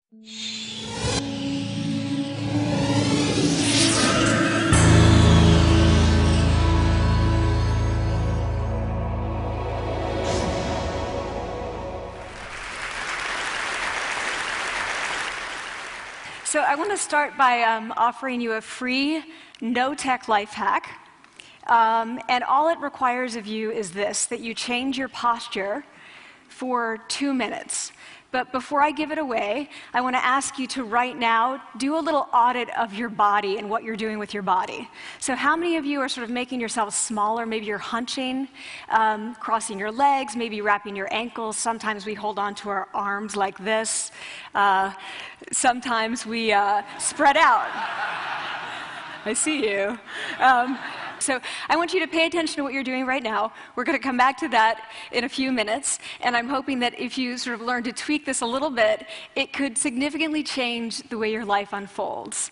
So I want to start by offering you a free, no-tech life hack. And all it requires of you is this, that you change your posture for 2 minutes. But before I give it away, I want to ask you to right now do a little audit of your body and what you're doing with your body. So how many of you are sort of making yourselves smaller? Maybe you're hunching, crossing your legs, maybe wrapping your ankles. Sometimes we hold on to our arms like this. Sometimes we spread out. I see you. So I want you to pay attention to what you're doing right now. We're going to come back to that in a few minutes, and I'm hoping that if you sort of learn to tweak this a little bit, it could significantly change the way your life unfolds.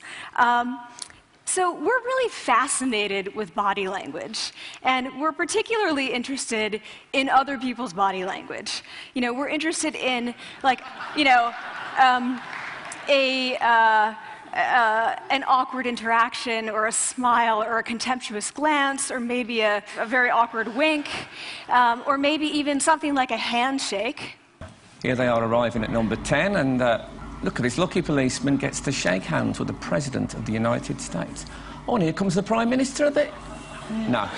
So we're really fascinated with body language, and we're particularly interested in other people's body language. You know, we're interested in, like, you know, an awkward interaction, or a smile, or a contemptuous glance, or maybe a very awkward wink, or maybe even something like a handshake. Here they are arriving at number 10, and look at this lucky policeman gets to shake hands with the President of the United States. Oh, and here comes the Prime Minister of the... No.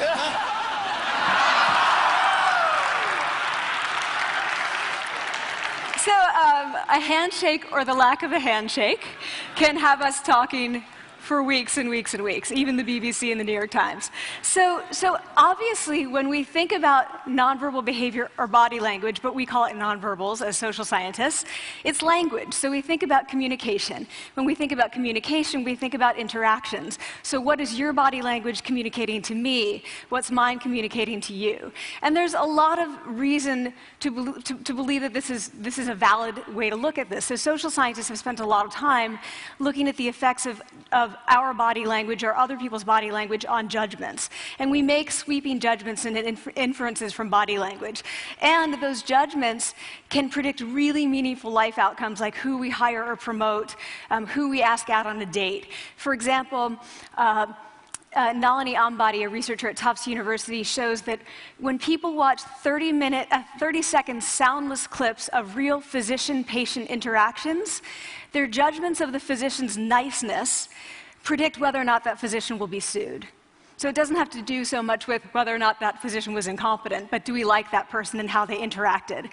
So a handshake, or the lack of a handshake, can have us talking for weeks and weeks and weeks, even the BBC and the New York Times. So obviously, when we think about nonverbal behavior or body language, but we call it nonverbals as social scientists, it's language. So we think about communication. When we think about communication, we think about interactions. So what is your body language communicating to me? What's mine communicating to you? And there's a lot of reason to believe that this is a valid way to look at this. So social scientists have spent a lot of time looking at the effects of our body language or other people's body language on judgments. And we make sweeping judgments and inferences from body language. And those judgments can predict really meaningful life outcomes, like who we hire or promote, who we ask out on a date. For example, Nalini Ambady, a researcher at Tufts University, shows that when people watch 30-second soundless clips of real physician-patient interactions, their judgments of the physician's niceness predict whether or not that physician will be sued. So it doesn't have to do so much with whether or not that physician was incompetent, but do we like that person and how they interacted?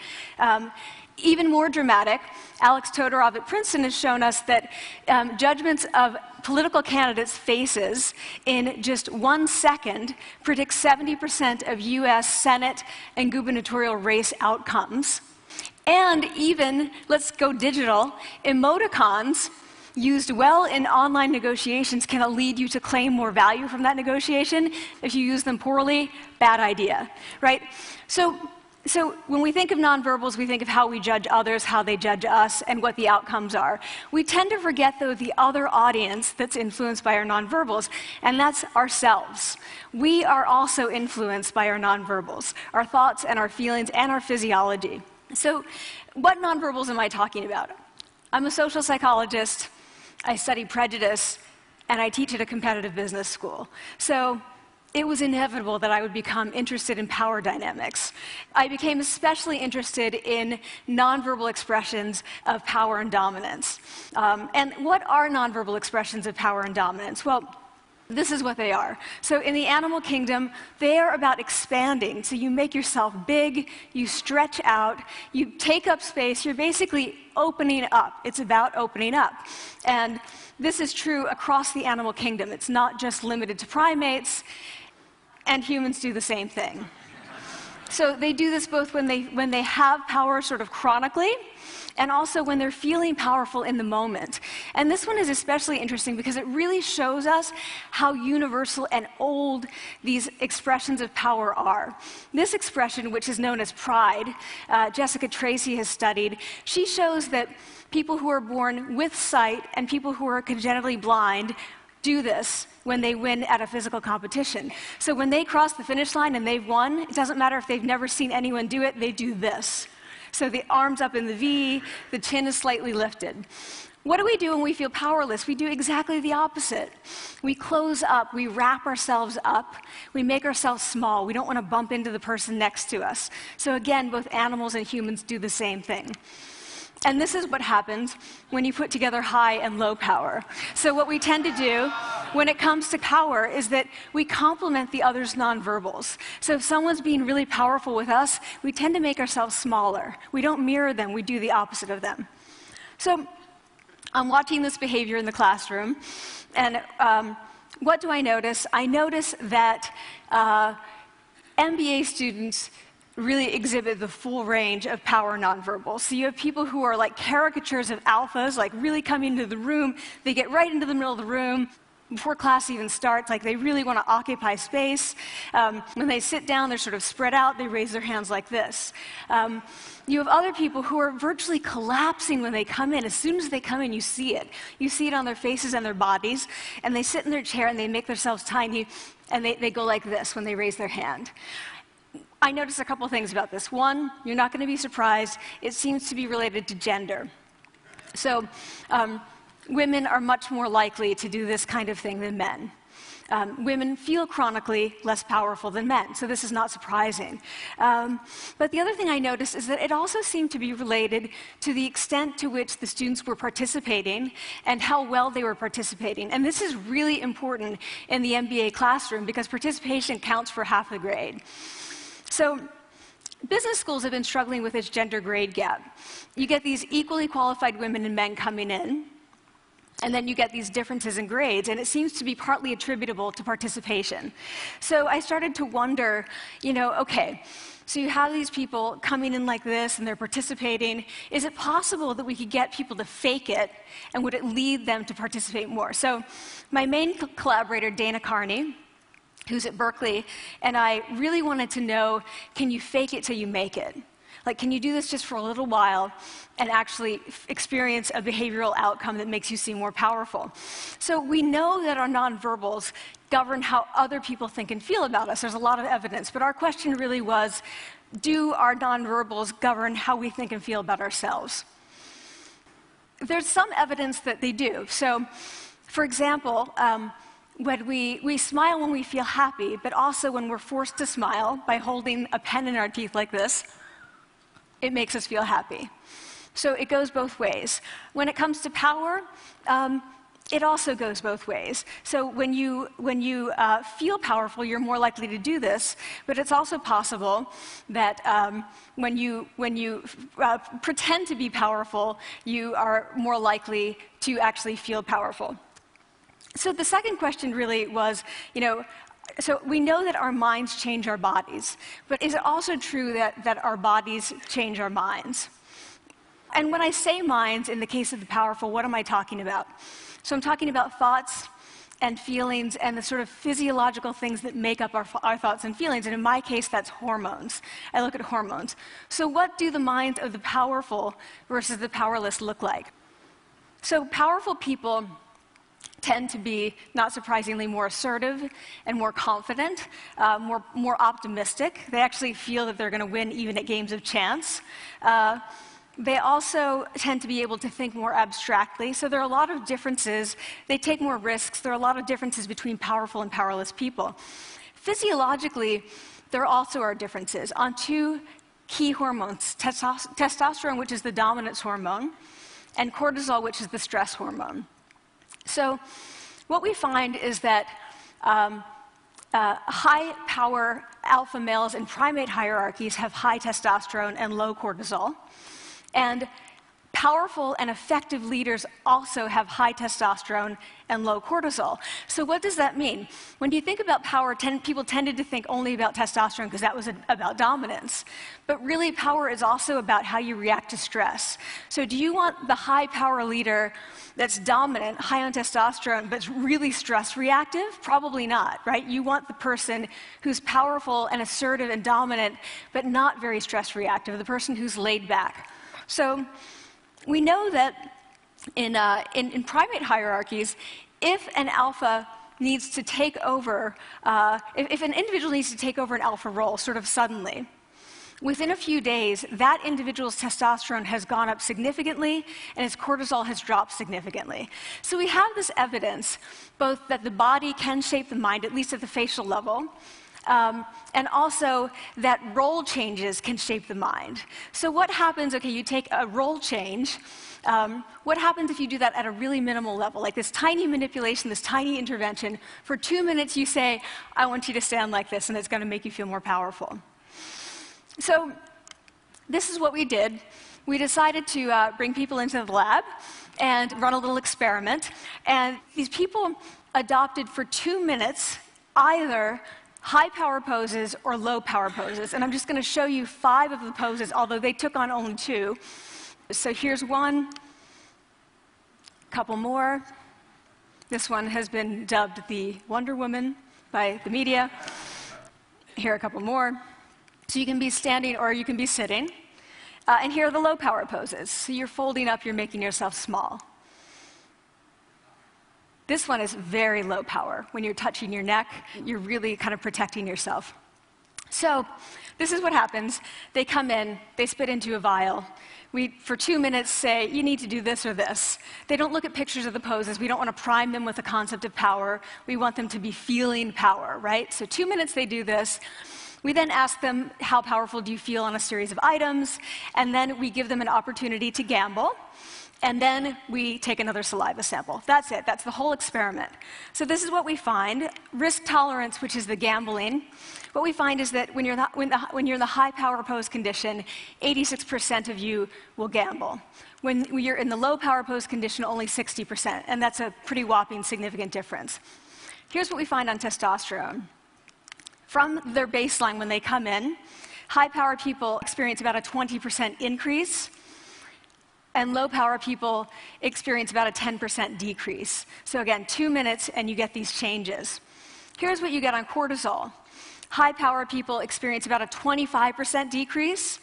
Even more dramatic, Alex Todorov at Princeton has shown us that judgments of political candidates' faces in just 1 second predict 70% of US Senate and gubernatorial race outcomes. And even, let's go digital, emoticons used well in online negotiations can lead you to claim more value from that negotiation. If you use them poorly, bad idea, right? So when we think of nonverbals, we think of how we judge others, how they judge us, and what the outcomes are. We tend to forget, though, the other audience that's influenced by our nonverbals, and that's ourselves. We are also influenced by our nonverbals, our thoughts and our feelings and our physiology. So what nonverbals am I talking about? I'm a social psychologist. I study prejudice, and I teach at a competitive business school. So it was inevitable that I would become interested in power dynamics. I became especially interested in nonverbal expressions of power and dominance. And what are nonverbal expressions of power and dominance? Well, this is what they are. So in the animal kingdom, they are about expanding. So you make yourself big, you stretch out, you take up space, you're basically opening up. It's about opening up. And this is true across the animal kingdom. It's not just limited to primates, and humans do the same thing. So they do this both when they have power sort of chronically, and also when they're feeling powerful in the moment. And this one is especially interesting because it really shows us how universal and old these expressions of power are. This expression, which is known as pride, Jessica Tracy has studied, she shows that people who are born with sight and people who are congenitally blind do this when they win at a physical competition. So when they cross the finish line and they've won, it doesn't matter if they've never seen anyone do it, they do this. So the arms up in the V, the chin is slightly lifted. What do we do when we feel powerless? We do exactly the opposite. We close up, we wrap ourselves up, we make ourselves small. We don't want to bump into the person next to us. So again, both animals and humans do the same thing. And this is what happens when you put together high and low power. So what we tend to do when it comes to power is that we complement the other's nonverbals. So if someone's being really powerful with us, we tend to make ourselves smaller. We don't mirror them, we do the opposite of them. So I'm watching this behavior in the classroom, and what do I notice? I notice that MBA students really exhibit the full range of power nonverbals. So you have people who are like caricatures of alphas, like really coming into the room. They get right into the middle of the room before class even starts, like they really want to occupy space. When they sit down, they're sort of spread out. They raise their hands like this. You have other people who are virtually collapsing when they come in. As soon as they come in, you see it. You see it on their faces and their bodies, and they sit in their chair and they make themselves tiny, and they go like this when they raise their hand. I noticed a couple things about this. One, you're not going to be surprised. It seems to be related to gender. So women are much more likely to do this kind of thing than men. Women feel chronically less powerful than men, so this is not surprising. But the other thing I noticed is that it also seemed to be related to the extent to which the students were participating and how well they were participating. And this is really important in the MBA classroom because participation counts for half the grade. So business schools have been struggling with this gender grade gap. You get these equally qualified women and men coming in, and then you get these differences in grades, and it seems to be partly attributable to participation. So I started to wonder, okay, so you have these people coming in like this, and they're participating. Is it possible that we could get people to fake it, and would it lead them to participate more? So my main collaborator, Dana Carney, who's at Berkeley, and I really wanted to know, can you fake it till you make it? Like, can you do this just for a little while and actually experience a behavioral outcome that makes you seem more powerful? So we know that our nonverbals govern how other people think and feel about us. There's a lot of evidence, but our question really was, do our nonverbals govern how we think and feel about ourselves? There's some evidence that they do. So, for example, when we smile when we feel happy, but also when we're forced to smile by holding a pen in our teeth like this, it makes us feel happy. So it goes both ways. When it comes to power, it also goes both ways. So when you feel powerful, you're more likely to do this, but it's also possible that when you pretend to be powerful, you are more likely to actually feel powerful. So the second question really was, so we know that our minds change our bodies, but is it also true that our bodies change our minds? And when I say minds, in the case of the powerful, what am I talking about? So I'm talking about thoughts and feelings and the sort of physiological things that make up our thoughts and feelings. And in my case, that's hormones. I look at hormones. So what do the minds of the powerful versus the powerless look like? So powerful people tend to be, not surprisingly, more assertive and more confident, more optimistic. They actually feel that they're going to win even at games of chance. They also tend to be able to think more abstractly. So there are a lot of differences. They take more risks. There are a lot of differences between powerful and powerless people. Physiologically, there also are differences on two key hormones, testosterone, which is the dominance hormone, and cortisol, which is the stress hormone. So what we find is that high-power alpha males in primate hierarchies have high testosterone and low cortisol. And powerful and effective leaders also have high testosterone and low cortisol. So what does that mean? When you think about power, people tended to think only about testosterone because that was about dominance. But really, power is also about how you react to stress. So do you want the high-power leader that's dominant, high on testosterone, but really stress reactive? Probably not, right? You want the person who's powerful and assertive and dominant, but not very stress reactive, the person who's laid back. So we know that in primate hierarchies, if an alpha needs to take over, if an individual needs to take over an alpha role sort of suddenly, within a few days, that individual's testosterone has gone up significantly and his cortisol has dropped significantly. So we have this evidence, both that the body can shape the mind, at least at the facial level, and also that role changes can shape the mind. So what happens, okay, you take a role change, what happens if you do that at a really minimal level, like this tiny manipulation, this tiny intervention? For 2 minutes you say, I want you to stand like this, and it's going to make you feel more powerful. So this is what we did. We decided to bring people into the lab and run a little experiment. And these people adopted for 2 minutes either high power poses or low power poses. And I'm just going to show you 5 of the poses, although they took on only 2. So here's one, couple more. This one has been dubbed the Wonder Woman by the media. Here are a couple more. So you can be standing or you can be sitting. And here are the low power poses. So you're folding up, you're making yourself small. This one is very low power. When you're touching your neck, you're really kind of protecting yourself. So this is what happens. They come in, they spit into a vial. We, for 2 minutes, say, you need to do this or this. They don't look at pictures of the poses. We don't want to prime them with the concept of power. We want them to be feeling power, right? So 2 minutes they do this. We then ask them, how powerful do you feel on a series of items? And then we give them an opportunity to gamble. And then we take another saliva sample. That's it. That's the whole experiment. So this is what we find. Risk tolerance, which is the gambling. What we find is that when you're in the high power pose condition, 86% of you will gamble. When you're in the low power pose condition, only 60%. And that's a pretty whopping significant difference. Here's what we find on testosterone. From their baseline when they come in, high power people experience about a 20% increase. And low-power people experience about a 10% decrease. So again, 2 minutes and you get these changes. Here's what you get on cortisol. High-power people experience about a 25% decrease,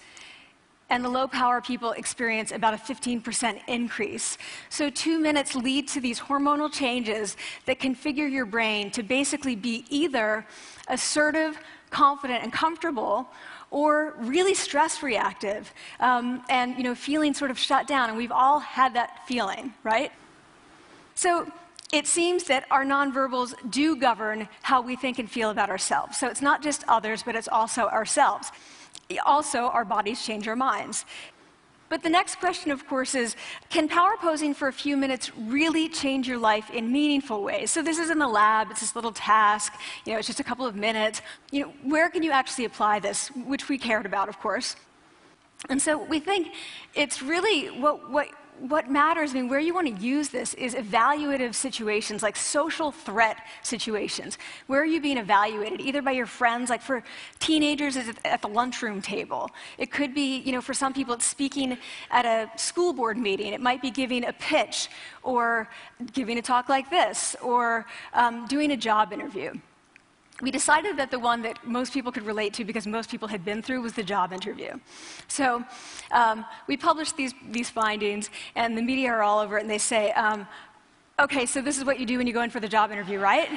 and the low-power people experience about a 15% increase. So 2 minutes lead to these hormonal changes that configure your brain to basically be either assertive, confident, and comfortable, or really stress reactive, and feeling sort of shut down. And we've all had that feeling, right? So it seems that our nonverbals do govern how we think and feel about ourselves. So it's not just others, but it's also ourselves. Also, our bodies change our minds. But the next question, of course, is, can power posing for a few minutes really change your life in meaningful ways? So this is in the lab, it's this little task, it's just a couple of minutes. Where can you actually apply this, which we cared about, of course. And so we think it's really what matters, where you want to use this is evaluative situations, like social threat situations. Where are you being evaluated? Either by your friends, like for teenagers, it's at the lunchroom table. It could be, for some people, it's speaking at a school board meeting. It might be giving a pitch, or giving a talk like this, or doing a job interview. We decided that the one that most people could relate to, because most people had been through, was the job interview. So we published these findings, and the media are all over it, and they say, okay, so this is what you do when you go in for the job interview, right?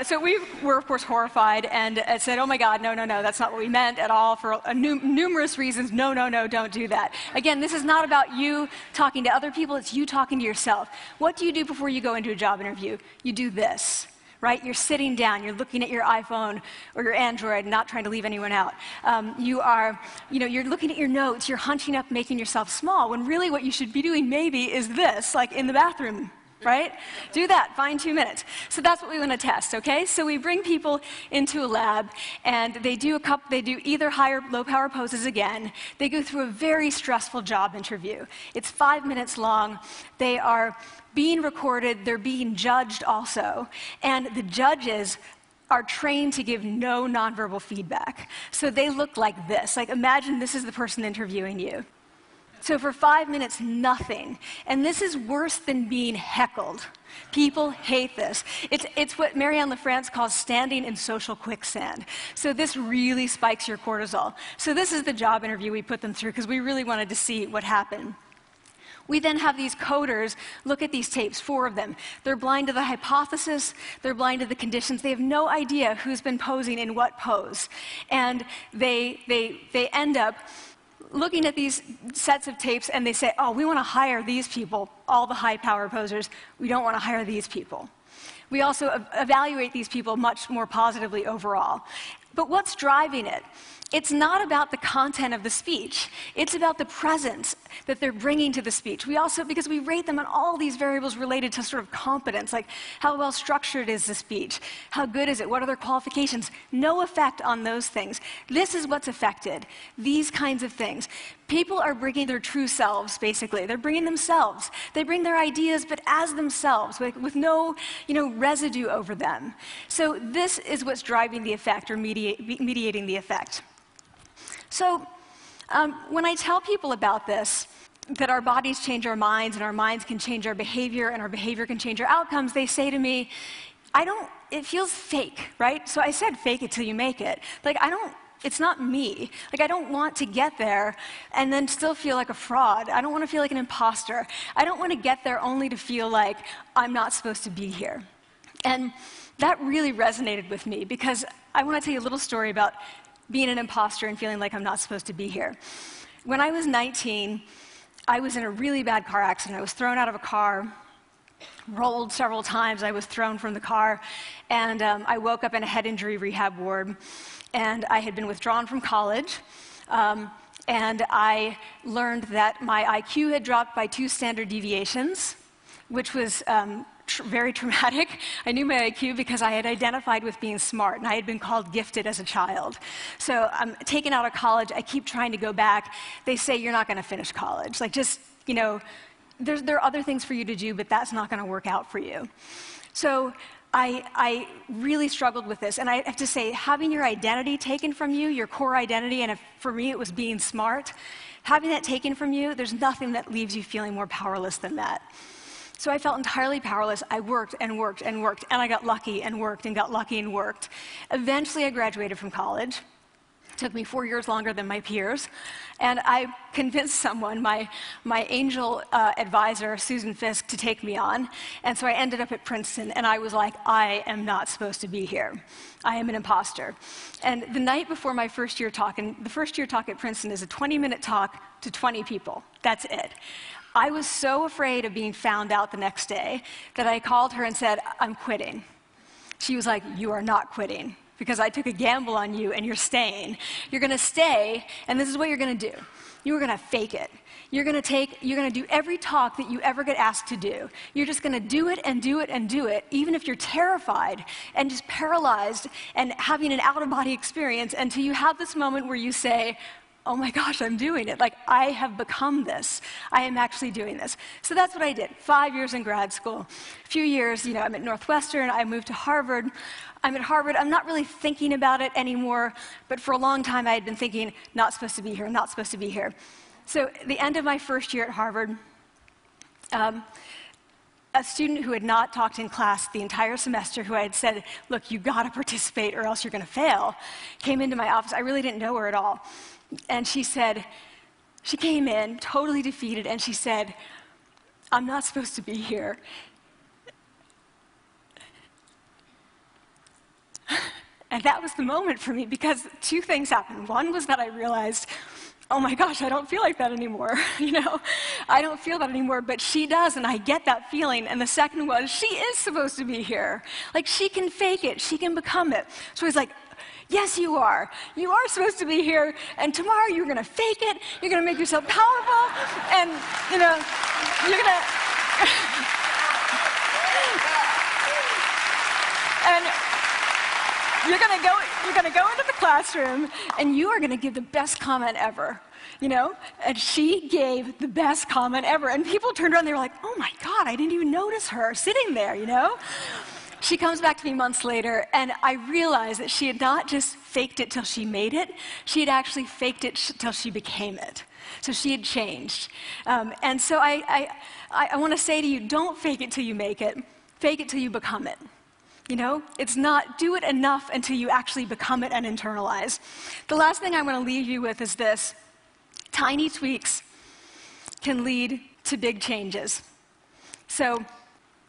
So we were, of course, horrified and said, oh my God, no, that's not what we meant at all, for numerous reasons. No, don't do that. Again, this is not about you talking to other people, it's you talking to yourself. What do you do before you go into a job interview? You do this. Right? You're sitting down, you're looking at your iPhone or your Android, not trying to leave anyone out. You're looking at your notes, you're hunching up, making yourself small, when really what you should be doing maybe is this, like in the bathroom, right? Do that, find 2 minutes. So that's what we want to test, okay? So we bring people into a lab, and they do either high or low power poses again. They go through a very stressful job interview. It's 5 minutes long. They are being recorded, they're being judged also, and the judges are trained to give no nonverbal feedback. So they look like this. Like, imagine this is the person interviewing you. So for 5 minutes, nothing. And this is worse than being heckled. People hate this. It's what Marianne LaFrance calls standing in social quicksand. So this really spikes your cortisol. So this is the job interview we put them through, because we really wanted to see what happened. We then have these coders look at these tapes, 4 of them. They're blind to the hypothesis, they're blind to the conditions. They have no idea who's been posing in what pose. And they end up looking at these sets of tapes and they say, oh, we want to hire these people, all the high power posers. We don't want to hire these people. We also evaluate these people much more positively overall. But what's driving it? It's not about the content of the speech. It's about the presence that they're bringing to the speech. We also, because we rate them on all these variables related to sort of competence, like how well structured is the speech? How good is it? What are their qualifications? No effect on those things. This is what's affected. These kinds of things. People are bringing their true selves, basically. They're bringing themselves. They bring their ideas, but as themselves, with no, residue over them. So this is what's driving the effect or mediating the effect. So when I tell people about this, that our bodies change our minds and our minds can change our behavior and our behavior can change our outcomes, they say to me, it feels fake, right? So I said fake it till you make it. Like, it's not me. Like, I don't want to get there and then still feel like a fraud. I don't want to feel like an imposter. I don't want to get there only to feel like I'm not supposed to be here. And that really resonated with me because I want to tell you a little story about being an imposter and feeling like I'm not supposed to be here. When I was 19, I was in a really bad car accident. I was thrown out of a car, rolled several times. I was thrown from the car, and I woke up in a head injury rehab ward, and I had been withdrawn from college, and I learned that my IQ had dropped by 2 standard deviations, which was very traumatic. I knew my IQ because I had identified with being smart, and I had been called gifted as a child. So I'm taken out of college. I keep trying to go back. They say, you're not going to finish college. Like, just, there are other things for you to do, but that's not going to work out for you. So I really struggled with this. And I have to say, having your identity taken from you, your core identity, and for me it was being smart, having that taken from you, there's nothing that leaves you feeling more powerless than that. So I felt entirely powerless. I worked and worked and worked, and I got lucky and worked and got lucky and worked. Eventually, I graduated from college. It took me 4 years longer than my peers. And I convinced someone, my angel advisor, Susan Fisk, to take me on. And so I ended up at Princeton, and I was like, I am not supposed to be here. I am an imposter. And the night before my first year talk, and the first year talk at Princeton is a 20-minute talk to 20 people. That's it. I was so afraid of being found out the next day that I called her and said, I'm quitting. She was like, you are not quitting, because I took a gamble on you and you're staying. You're going to stay, and this is what you're going to do. You're going to fake it. You're going to do every talk that you ever get asked to do. You're just going to do it and do it and do it, even if you're terrified and just paralyzed and having an out-of-body experience until you have this moment where you say, oh my gosh, I'm doing it. Like, I have become this. I am actually doing this. So that's what I did. 5 years in grad school. A few years, I'm at Northwestern. I moved to Harvard. I'm at Harvard. I'm not really thinking about it anymore, but for a long time I had been thinking, not supposed to be here, not supposed to be here. So at the end of my first year at Harvard, a student who had not talked in class the entire semester, who I had said, look, you got to participate or else you're going to fail, came into my office. I really didn't know her at all. And she came in totally defeated, and she said, I'm not supposed to be here. And that was the moment for me, because 2 things happened. One was that I realized, oh my gosh, I don't feel like that anymore. I don't feel that anymore, but she does, and I get that feeling. And the second was, she is supposed to be here. Like, she can fake it, she can become it. So he's like, yes, you are. You are supposed to be here, and tomorrow you're going to fake it, you're going to make yourself powerful, and, you're going to... and you're going to go into the classroom, and you are going to give the best comment ever. And she gave the best comment ever. And people turned around, they were like, oh my God, I didn't even notice her sitting there, She comes back to me months later, and I realized that she had not just faked it till she made it, she had actually faked it till she became it. So she had changed. And so I want to say to you, don't fake it till you make it. Fake it till you become it. It's not do it enough until you actually become it and internalize. The last thing I want to leave you with is this. Tiny tweaks can lead to big changes. So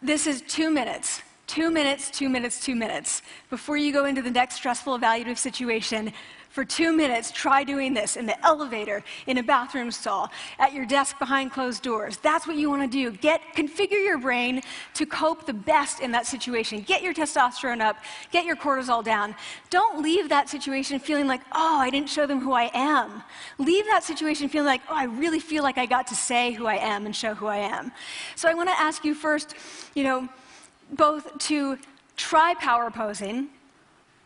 this is 2 minutes. 2 minutes, 2 minutes, 2 minutes. Before you go into the next stressful, evaluative situation, for 2 minutes, try doing this in the elevator, in a bathroom stall, at your desk behind closed doors. That's what you want to do. Configure your brain to cope the best in that situation. Get your testosterone up, get your cortisol down. Don't leave that situation feeling like, oh, I didn't show them who I am. Leave that situation feeling like, oh, I really feel like I got to say who I am and show who I am. So I want to ask you first, both to try power posing,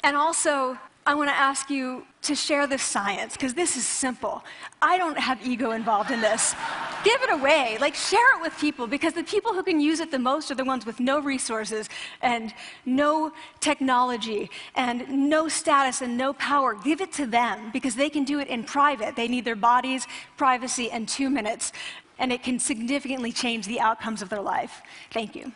and also I want to ask you to share the science, because this is simple. I don't have ego involved in this. Give it away. Share it with people, because the people who can use it the most are the ones with no resources and no technology and no status and no power. Give it to them, because they can do it in private. They need their bodies, privacy, and 2 minutes, and it can significantly change the outcomes of their life. Thank you.